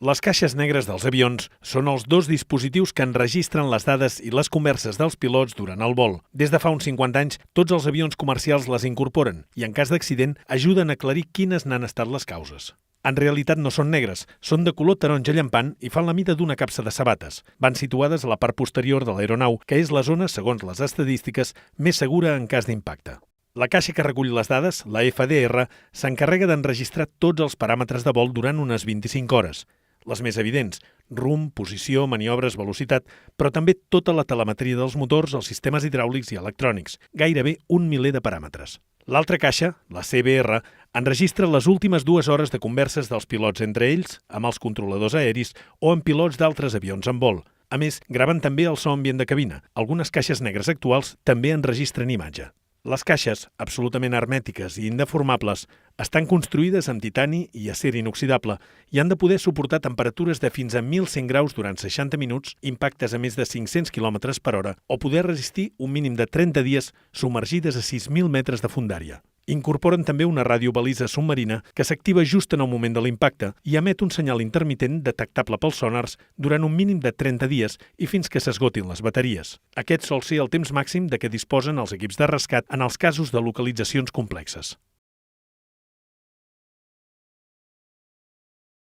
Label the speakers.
Speaker 1: Les caixes negres dels avions són els dos dispositius que enregistren les dades i les converses dels pilots durant el vol. Des de fa uns 50 anys, tots els avions comercials les incorporen i, en cas d'accident, ajuden a aclarir quines n'han estat les causes. En realitat no són negres, són de color taronja llampant i fan la mida d'una capsa de sabates. Van situades a la part posterior de l'aeronau, que és la zona, segons les estadístiques, més segura en cas d'impacte. La caixa que recull les dades, la FDR, s'encarrega d'enregistrar tots els paràmetres de vol durant unes 25 hores. Les més evidents, rumb, posició, maniobres, velocitat, però també tota la telemetria dels motors, els sistemes hidràulics i electrònics, gairebé 1 miler de paràmetres. L'altra caixa, la CBR, enregistra les últimes 2 hores de converses dels pilots entre ells, amb els controladors aeris o amb pilots d'altres avions en vol. A més, graven també el so ambient de cabina. Algunes caixes negres actuals també enregistren imatge. Les caixes, absolutament hermètiques i indeformables, estan construïdes amb titani i acer inoxidable i han de poder suportar temperatures de fins a 1.100 graus durant 60 minuts, impactes a més de 500 km per hora o poder resistir un mínim de 30 dies submergides a 6.000 metres de fondària. Incorporen també una radiobalisa submarina que s'activa just en el moment de l'impacte i emet un senyal intermitent detectable pels sonars durant un mínim de 30 dies i fins que s'esgotin les bateries. Aquest sol ser el temps màxim de què disposen els equips de rescat en els casos de localitzacions complexes.